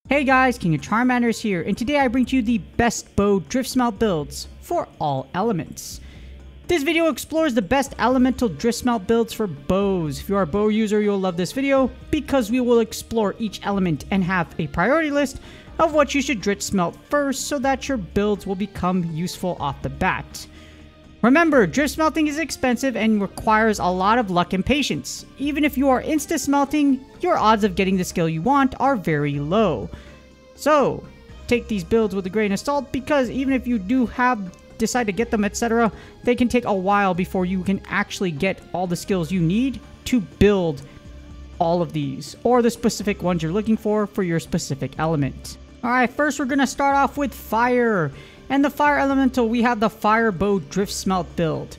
Hey guys, King of Charmanders here, and today I bring to you the best bow Driftsmelt builds for all elements. This video explores the best elemental Driftsmelt builds for bows. If you are a bow user, you'll love this video because we will explore each element and have a priority list of what you should Driftsmelt first so that your builds will become useful off the bat. Remember, drift smelting is expensive and requires a lot of luck and patience. Even if you are insta smelting, your odds of getting the skill you want are very low. So, take these builds with a grain of salt because even if you do decide to get them, etc., they can take a while before you can actually get all the skills you need to build all of these, or the specific ones you're looking for your specific element. Alright, first we're going to start off with fire. And the fire elemental, we have the fire bow Driftsmelt build.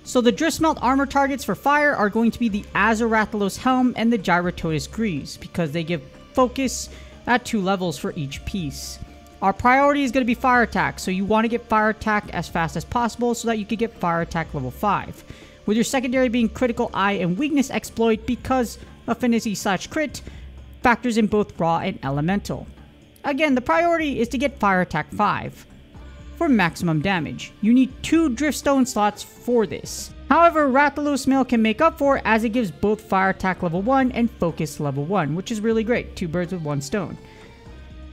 So the Driftsmelt armor targets for fire are going to be the Azarathalos helm and the Gyrototus greaves because they give focus at 2 levels for each piece. Our priority is going to be fire attack, so you want to get fire attack as fast as possible so that you can get fire attack level 5. With your secondary being critical eye and weakness exploit because affinity/crit factors in both raw and elemental. Again, the priority is to get fire attack 5. For maximum damage. You need 2 Driftstone slots for this. However, Rathalos Mail can make up for it as it gives both fire attack level 1 and focus level 1, which is really great. 2 birds with 1 stone.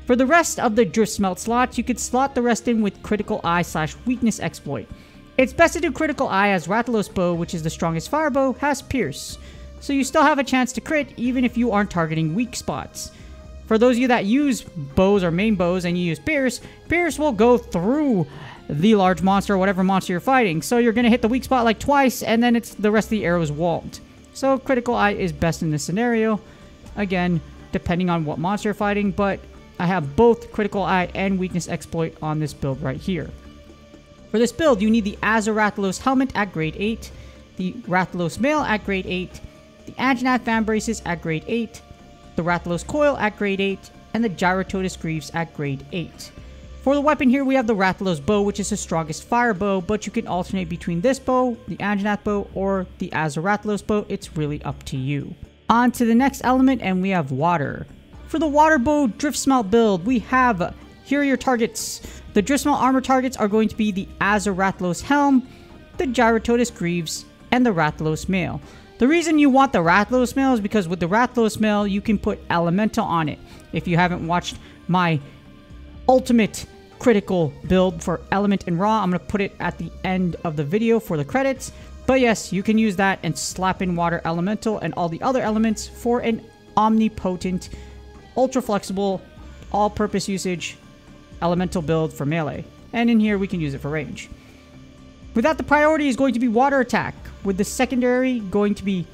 For the rest of the Driftsmelt slots, you could slot the rest in with critical eye/weakness exploit. It's best to do critical eye as Rathalos bow, which is the strongest fire bow, has pierce. So you still have a chance to crit even if you aren't targeting weak spots. For those of you that use bows or main bows and you use Pierce, Pierce will go through the large monster or whatever monster you're fighting. So you're going to hit the weak spot like twice and then the rest of the arrow is walled. So critical eye is best in this scenario. Again, depending on what monster you're fighting, but I have both critical eye and weakness exploit on this build right here. For this build, you need the Azarathalos helmet at grade 8, the Rathalos mail at grade 8, the Anjanath fan braces at grade 8, the Rathalos coil at grade 8, and the Gyrototus greaves at grade 8. For the weapon here, we have the Rathalos bow, which is the strongest fire bow, but you can alternate between this bow, the Anjanath bow, or the Azarathalos bow. It's really up to you. On to the next element, and we have water. For the water bow Driftsmelt build, we have, here are your targets. The Driftsmelt armor targets are going to be the Azarathalos helm, the Gyrototus greaves, and the Rathalos mail. The reason you want the Rathalos mail is because with the Rathalos mail, you can put elemental on it. If you haven't watched my ultimate critical build for element and raw, I'm going to put it at the end of the video for the credits. But yes, you can use that and slap in water elemental and all the other elements for an omnipotent, ultra flexible, all-purpose usage elemental build for melee. And in here, we can use it for range. With that, the priority is going to be water attack, with the secondary going to be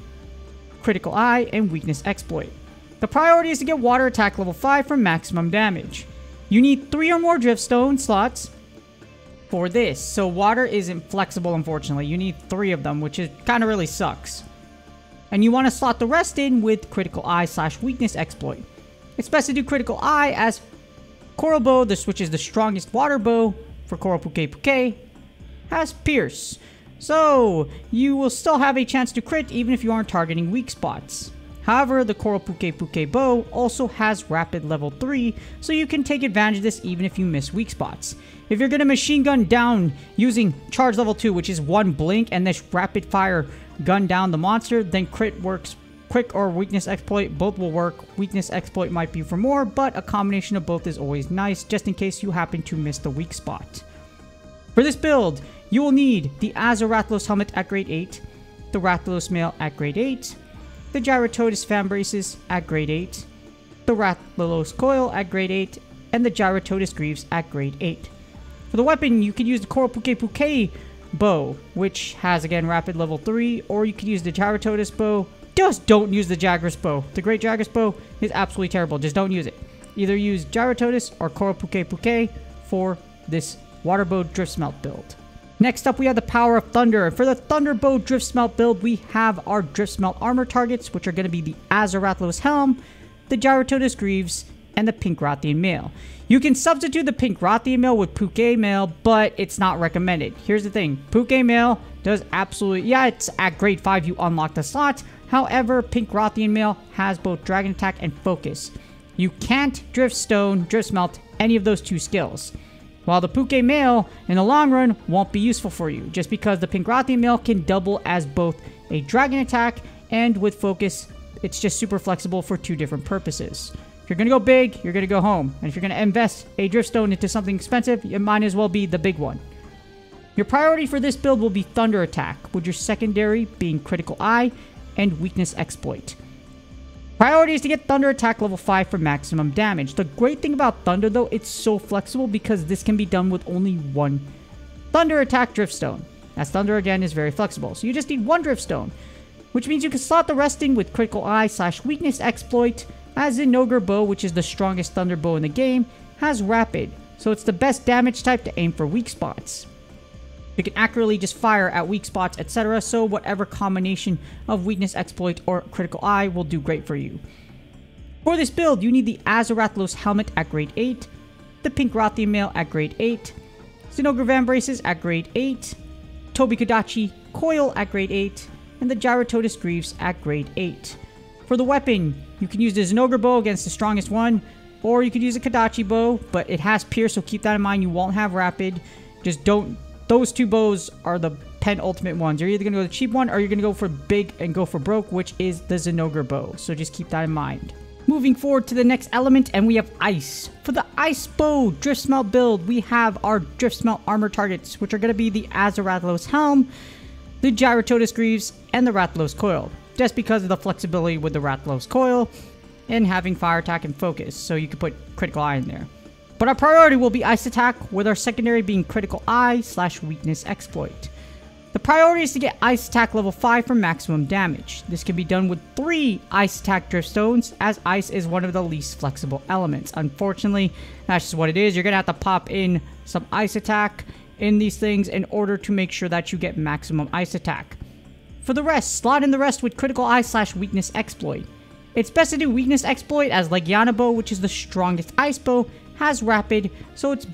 critical eye and weakness exploit. The priority is to get water attack level 5 for maximum damage. You need 3 or more Driftstone slots for this, so water isn't flexible unfortunately. You need 3 of them, which kind of really sucks. And you want to slot the rest in with critical eye/weakness exploit. It's best to do critical eye as Coral Bow, which is the strongest water bow for Coral Puke, has pierce. So you will still have a chance to crit even if you aren't targeting weak spots. However, the Coral Puke bow also has rapid level 3, so you can take advantage of this even if you miss weak spots. If you're going to machine gun down using charge level 2, which is 1 blink, and this rapid fire gun down the monster, then crit works. Quick or weakness exploit, both will work. Weakness exploit might be for more, but a combination of both is always nice, just in case you happen to miss the weak spot. For this build, you will need the Azarathalos helmet at grade 8, the Rathalos mail at grade 8, the Gyrototus fan braces at grade 8, the Rathalos coil at grade 8, and the Gyrototus greaves at grade 8. For the weapon, you can use the Coral Puke bow, which has again rapid level 3, or you can use the Gyrototus bow. Just don't use the Jagras bow. The Great Jagras bow is absolutely terrible. Just don't use it. Either use Gyrototus or Coral Puke for this water bow Driftsmelt build. Next up, we have the Power of Thunder. For the Thunderbow Driftsmelt build, we have our Driftsmelt armor targets, which are going to be the Azarathalos helm, the Gyrototus greaves, and the Pink Rothian Mail. You can substitute the Pink Rothian Mail with POSTGAME Mail, but it's not recommended. Here's the thing. POSTGAME Mail does absolutely... Yeah, it's at grade 5 you unlock the slots. However, Pink Rothian Mail has both Dragon Attack and Focus. You can't Driftstone, Driftsmelt, any of those 2 skills. While the POSTGAME Mail, in the long run, won't be useful for you, just because the Pink Rothian Mail can double as both a Dragon Attack and with Focus, it's just super flexible for 2 different purposes. If you're going to go big, you're going to go home. And if you're going to invest a Driftstone into something expensive, it might as well be the big one. Your priority for this build will be Thunder Attack, with your secondary being Critical Eye and Weakness Exploit. Priority is to get Thunder Attack level 5 for maximum damage. The great thing about Thunder though, it's so flexible because this can be done with only 1 Thunder Attack Driftstone. As Thunder again is very flexible, so you just need 1 Driftstone, which means you can slot the rest in with Critical Eye / Weakness Exploit, as Zinogre Bow, which is the strongest Thunder Bow in the game, has Rapid, so it's the best damage type to aim for weak spots. You can accurately just fire at weak spots, etc. So whatever combination of Weakness Exploit or Critical Eye will do great for you. For this build, you need the Azaratlos Helmet at grade 8, the Pink Rothian Mail at grade 8, Zinogre Vambraces at grade 8, Tobi Kodachi Coil at grade 8, and the Gyrototus Greaves at grade 8. For the weapon, you can use the Zinogre Bow against the strongest one, or you could use a Kodachi Bow, but it has Pierce, so keep that in mind. You won't have Rapid. Just don't... Those 2 bows are the penultimate ones. You're either going to go the cheap one, or you're going to go for big and go for broke, which is the Zinogre Bow. So just keep that in mind. Moving forward to the next element, and we have Ice. For the Ice Bow Driftsmelt build, we have our Driftsmelt armor targets, which are going to be the Azaratlos Helm, the Gyrototus Greaves, and the Rathalos Coil. Just because of the flexibility with the Rathalos Coil and having Fire Attack and Focus, so you can put Critical Eye in there. But our priority will be Ice Attack, with our secondary being Critical Eye / Weakness Exploit. The priority is to get Ice Attack level 5 for maximum damage. This can be done with 3 Ice Attack Driftstones, as Ice is one of the least flexible elements. Unfortunately, that's just what it is. You're going to have to pop in some Ice Attack in these things in order to make sure that you get maximum Ice Attack. For the rest, slot in the rest with Critical Eye / Weakness Exploit. It's best to do Weakness Exploit, as Legiana Bow, which is the strongest Ice Bow, has Rapid, so it's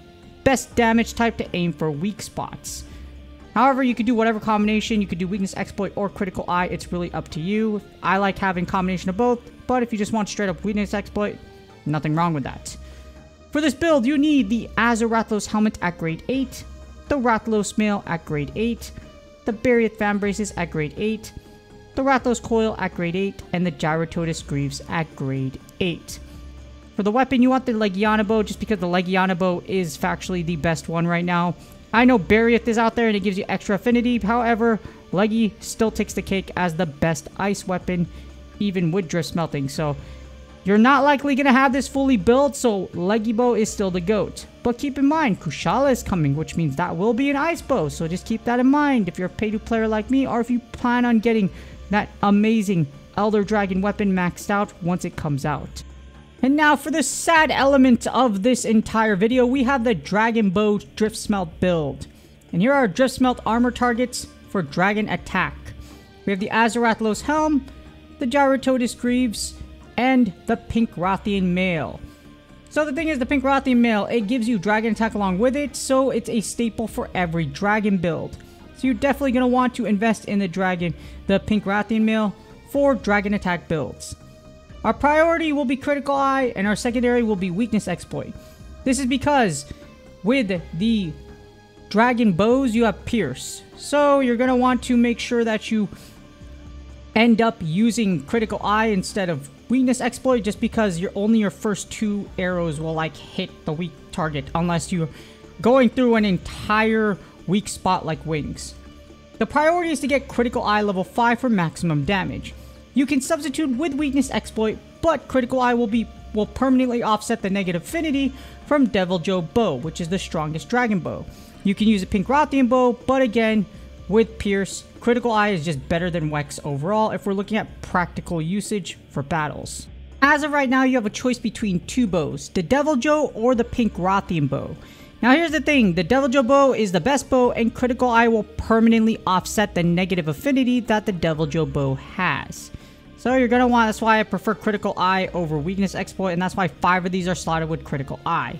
best damage type to aim for weak spots. However, you could do whatever combination. You could do Weakness Exploit or Critical Eye. It's really up to you. I like having combination of both, but if you just want straight up Weakness Exploit, nothing wrong with that. For this build, you need the Azaratlos Helmet at grade 8, the Rathalos Mail at grade 8, the Bariath Vambraces at grade 8, the Rathalos Coil at grade 8, and the Gyrototus Greaves at grade 8. For the weapon, you want the Legiana Bow, just because the Legiana Bow is factually the best one right now. I know Bariath is out there and it gives you extra affinity. However, Legi still takes the cake as the best ice weapon, even with Drift Smelting. So you're not likely going to have this fully built, so Legi Bow is still the GOAT. But keep in mind, Kushala is coming, which means that will be an ice bow. So just keep that in mind if you're a pay-to player like me, or if you plan on getting that amazing Elder Dragon weapon maxed out once it comes out. And now for the sad element of this entire video, we have the Dragon Bow Driftsmelt build. And here are our Driftsmelt armor targets for Dragon Attack. We have the Azaratlos Helm, the Gyrototus Greaves, and the Pink Rothian Mail. So the thing is, the Pink Rothian Mail, it gives you Dragon Attack along with it, so it's a staple for every Dragon build. So you're definitely going to want to invest in the Pink Rothian Mail for Dragon Attack builds. Our priority will be Critical Eye, and our secondary will be Weakness Exploit. This is because with the Dragon Bows, you have Pierce. So you're going to want to make sure that you end up using Critical Eye instead of Weakness Exploit, just because your first 2 arrows will like hit the weak target unless you're going through an entire weak spot like Wings. The priority is to get Critical Eye level 5 for maximum damage. You can substitute with Weakness Exploit, but Critical Eye will permanently offset the negative affinity from Deviljho Bow, which is the strongest Dragon Bow. You can use a Pink Rothian Bow, but again, with Pierce, Critical Eye is just better than Wex overall if we're looking at practical usage for battles. As of right now, you have a choice between 2 bows, the Deviljho or the Pink Rothian Bow. Now here's the thing, the Deviljho Bow is the best bow, and Critical Eye will permanently offset the negative affinity that the Deviljho Bow has. So you're going to want, that's why I prefer Critical Eye over Weakness Exploit, and that's why 5 of these are slotted with Critical Eye.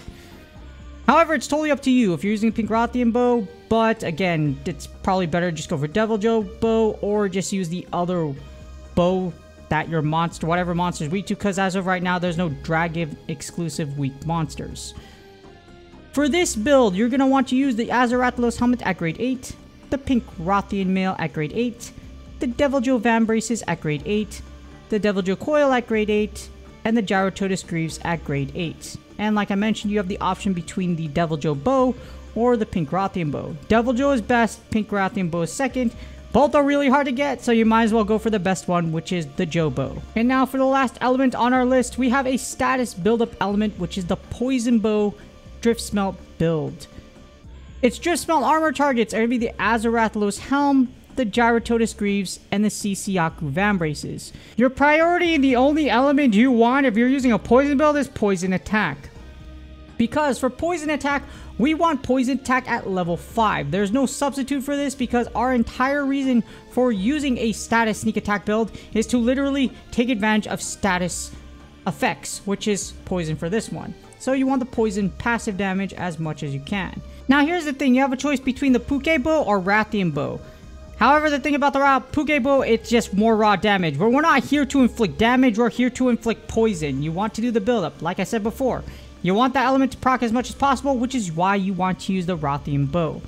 However, it's totally up to you if you're using a Pink Rothian bow, but again, it's probably better to just go for Devil Joe bow or just use the other bow that your monster, whatever monster is weak to, because as of right now, there's no Dragon exclusive weak monsters. For this build, you're going to want to use the Azarathalos helmet at grade 8, the Pink Rothian mail at grade 8, the Devil Joe Van Braces at grade 8, the Devil Joe Coil at grade 8, and the Gyrototus Greaves at grade 8. And like I mentioned, you have the option between the Devil Joe bow or the Pink Rothian bow. Devil Joe is best, Pink Rothian bow is second. Both are really hard to get, so you might as well go for the best one, which is the Joe bow. And now for the last element on our list, we have a status build-up element, which is the Poison Bow Driftsmelt build. Its Driftsmelt armor targets are going to be the Azarathalos helm, the Gyrototus Greaves, and the Ciciaku Van Braces. Your priority and the only element you want if you're using a poison build is poison attack. Because for poison attack, we want poison attack at level 5. There's no substitute for this because our entire reason for using a status sneak attack build is to literally take advantage of status effects, which is poison for this one. So you want the poison passive damage as much as you can. Now here's the thing, you have a choice between the Puke bow or Rathian bow. However, the thing about the Puke bow, it's just more raw damage. But we're not here to inflict damage, we're here to inflict poison. You want to do the build-up, like I said before. You want that element to proc as much as possible, which is why you want to use the Rothian bow.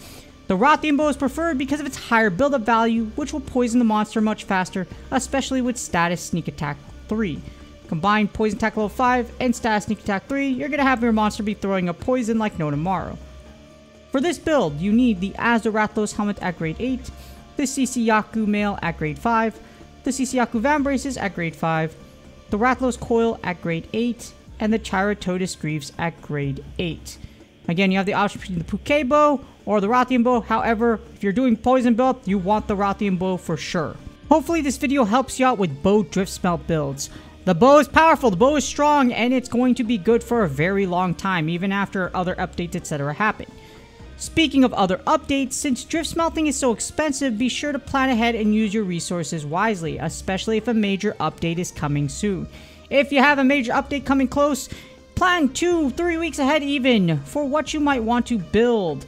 The Rothian bow is preferred because of its higher build-up value, which will poison the monster much faster, especially with status sneak attack 3. Combine poison attack level 5 and status sneak attack 3, you're going to have your monster be throwing up poison like no tomorrow. For this build, you need the Azarathalos helmet at grade 8, the Ciciaku mail at grade 5, the Ciciaku Van Braces at grade 5, the Rathalos coil at grade 8, and the Gyrototus Greaves at grade 8. Again, you have the option between the Puke bow or the Rothian bow. However, if you're doing poison build, you want the Rothian bow for sure. Hopefully this video helps you out with bow Driftsmelt builds. The bow is powerful, the bow is strong, and it's going to be good for a very long time, even after other updates, etc. happen. Speaking of other updates, since drift smelting is so expensive, be sure to plan ahead and use your resources wisely, especially if a major update is coming soon. If you have a major update coming close, plan 2-3 weeks ahead even for what you might want to build,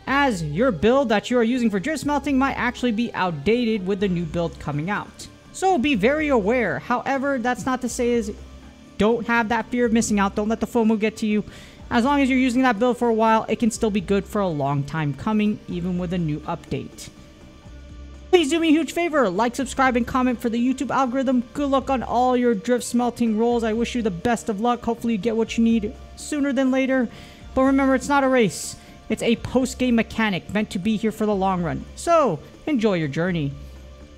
as your build that you are using for drift smelting might actually be outdated with the new build coming out. So be very aware. However, that's not to say is don't have that fear of missing out, don't let the FOMO get to you. As long as you're using that build for a while, it can still be good for a long time coming, even with a new update. Please do me a huge favor, like, subscribe, and comment for the YouTube algorithm. Good luck on all your drift smelting rolls. I wish you the best of luck. Hopefully you get what you need sooner than later. But remember, it's not a race. It's a post-game mechanic meant to be here for the long run. So, enjoy your journey.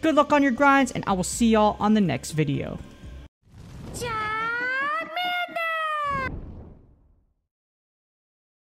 Good luck on your grinds, and I will see y'all on the next video.